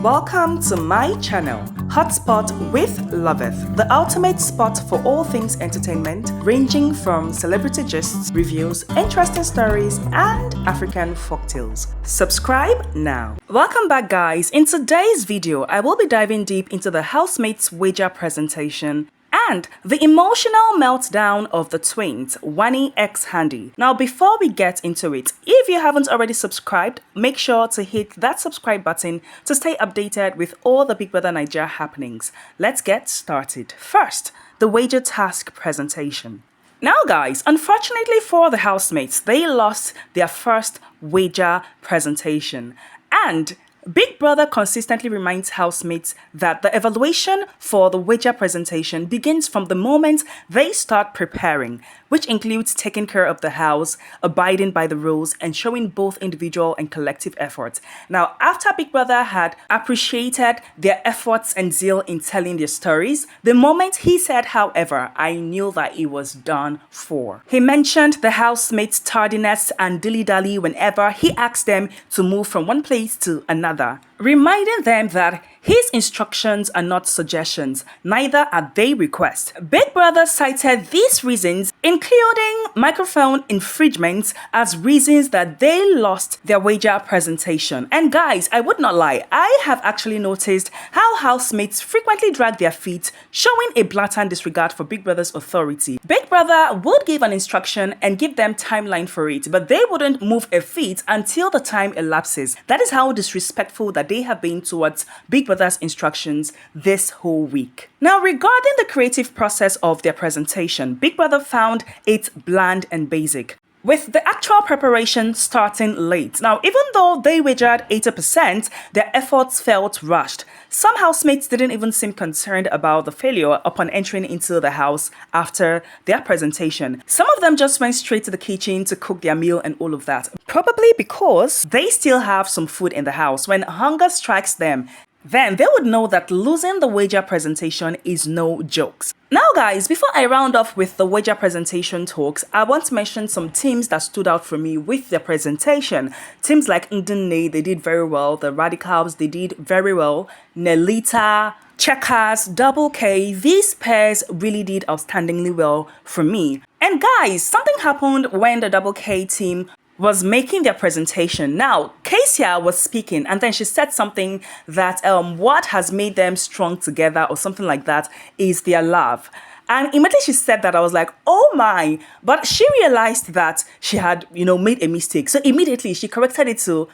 Welcome to my channel, Hotspot with Loveth, the ultimate spot for all things entertainment, ranging from celebrity gists, reviews, interesting stories, and African folktales. Subscribe now. Welcome back, guys. In today's video, I will be diving deep into the Housemates wager presentation and the emotional meltdown of the twins, Wanni x Handi. Now, before we get into it, if you haven't already subscribed, make sure to hit that subscribe button to stay updated with all the Big Brother Naija happenings. Let's get started. First, the wager task presentation. Now guys, unfortunately for the housemates, they lost their first wager presentation, and Big Brother consistently reminds housemates that the evaluation for the wager presentation begins from the moment they start preparing, which includes taking care of the house, abiding by the rules, and showing both individual and collective efforts. Now, after Big Brother had appreciated their efforts and zeal in telling their stories, the moment he said, however, I knew that it was done for. He mentioned the housemates' tardiness and dilly-dally whenever he asked them to move from one place to another, reminding them that his instructions are not suggestions, neither are they requests. Big Brother cited these reasons, including microphone infringements, as reasons that they lost their wager presentation. And guys, I would not lie, I have actually noticed how housemates frequently drag their feet, showing a blatant disregard for Big Brother's authority. Big Brother would give an instruction and give them timeline for it, but they wouldn't move a feet until the time elapses. That is how disrespectful that they have been towards Big Brother's instructions this whole week. Now, regarding the creative process of their presentation, Big Brother found it bland and basic, with the actual preparation starting late. Now, even though they wagered 80%, their efforts felt rushed. Some housemates didn't even seem concerned about the failure upon entering into the house after their presentation. Some of them just went straight to the kitchen to cook their meal and all of that, probably because they still have some food in the house. When hunger strikes them, then they would know that losing the wager presentation is no jokes. Now guys, before I round off with the wager presentation talks, I want to mention some teams that stood out for me with their presentation. Teams like Ndi Nne, they did very well. The Radicals, they did very well. Nelita, Checkers, Double K, these pairs really did outstandingly well for me. And guys, something happened when the Double K team was making their presentation. Now, Cassia was speaking, and then she said something that what has made them strong together or something like that is their love. And immediately she said that, I was like, oh my, but she realized that she had, made a mistake. So immediately she corrected it to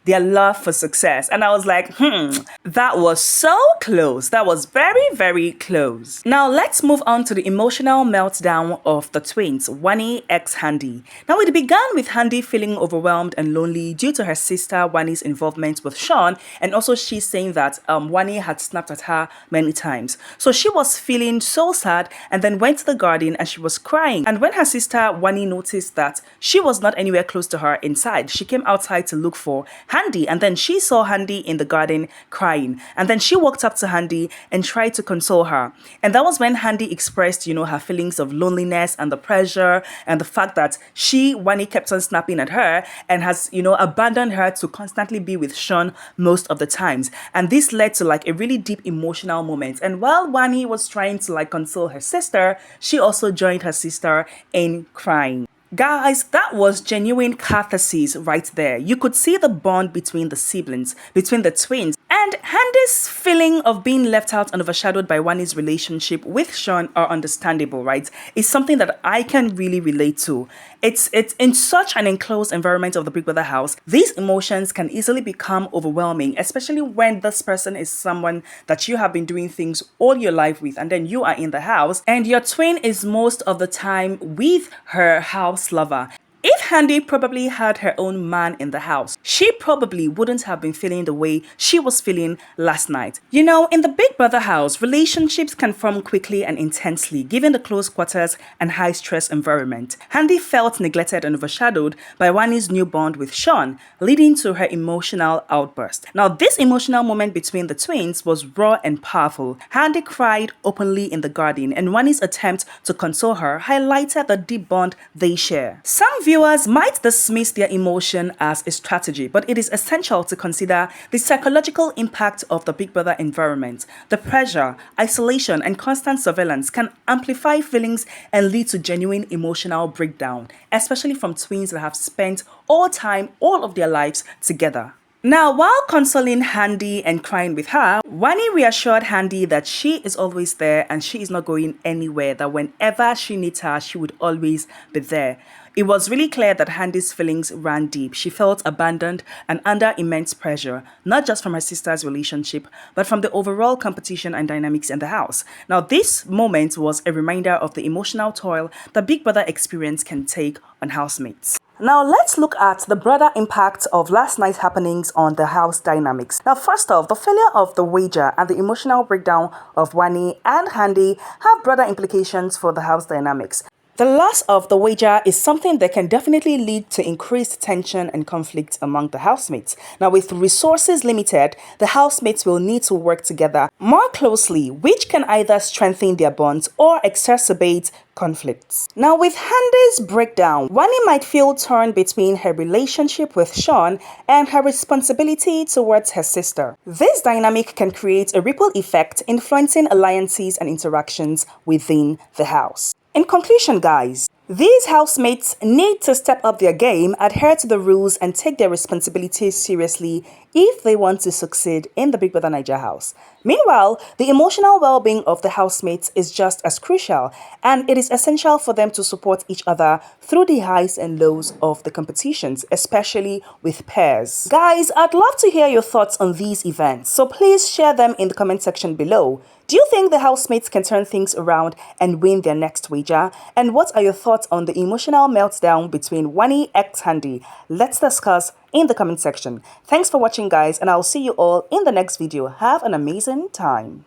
their love for success. And I was like, that was so close. That was very, very close. Now let's move on to the emotional meltdown of the twins, Wanni x Handi. Now it began with Handi feeling overwhelmed and lonely due to her sister Wanni's involvement with Shaun, and also she saying that Wanni had snapped at her many times. So she was feeling so sad and then went to the garden and she was crying. And when her sister Wanni noticed that she was not anywhere close to her inside, she came outside to look for Handi, and then she saw Handi in the garden crying, and then she walked up to Handi and tried to console her. And that was when Handi expressed, her feelings of loneliness and the pressure and the fact that Wanni kept on snapping at her and has, abandoned her to constantly be with Shaun most of the times. And this led to like a really deep emotional moment. And while Wanni was trying to like console her sister, she also joined her sister in crying. Guys, that was genuine catharsis right there. You could see the bond between the siblings, between the twins. And Handi's feeling of being left out and overshadowed by Wanni's relationship with Shaun are understandable, right? It's something that I can really relate to. It's in such an enclosed environment of the Big Brother house, these emotions can easily become overwhelming, especially when this person is someone that you have been doing things all your life with, and then you are in the house and your twin is most of the time with her house lover. If Handi probably had her own man in the house, she probably wouldn't have been feeling the way she was feeling last night. In the Big Brother house, relationships can form quickly and intensely given the close quarters and high stress environment. Handi felt neglected and overshadowed by Wanni's new bond with Shaun, leading to her emotional outburst. Now, this emotional moment between the twins was raw and powerful. Handi cried openly in the garden, and Wanni's attempt to console her highlighted the deep bond they share. Some viewers might dismiss their emotion as a strategy, but it is essential to consider the psychological impact of the Big Brother environment. The pressure, isolation, and constant surveillance can amplify feelings and lead to genuine emotional breakdown, especially from twins that have spent all of their lives together. Now, while consoling Handi and crying with her, Wanni reassured Handi that she is always there and she is not going anywhere, that whenever she needs her, she would always be there. It was really clear that Handi's feelings ran deep. She felt abandoned and under immense pressure, not just from her sister's relationship, but from the overall competition and dynamics in the house. Now, this moment was a reminder of the emotional toll the Big Brother experience can take on housemates. Now, let's look at the broader impact of last night's happenings on the house dynamics. Now, first off, the failure of the wager and the emotional breakdown of Wanni and Handi have broader implications for the house dynamics. The loss of the wager is something that can definitely lead to increased tension and conflict among the housemates. Now, with resources limited, the housemates will need to work together more closely, which can either strengthen their bonds or exacerbate conflicts. Now, with Handi's breakdown, Wanni might feel torn between her relationship with Shaun and her responsibility towards her sister. This dynamic can create a ripple effect, influencing alliances and interactions within the house. In conclusion, guys, these housemates need to step up their game, adhere to the rules, and take their responsibilities seriously if they want to succeed in the Big Brother Naija house. Meanwhile, the emotional well-being of the housemates is just as crucial, and it is essential for them to support each other through the highs and lows of the competitions, especially with pairs. Guys, I'd love to hear your thoughts on these events, so please share them in the comment section below. Do you think the housemates can turn things around and win their next wager? And what are your thoughts on the emotional meltdown between Wanni x Handi? Let's discuss in the comment section. Thanks for watching, guys, and I'll see you all in the next video. Have an amazing time.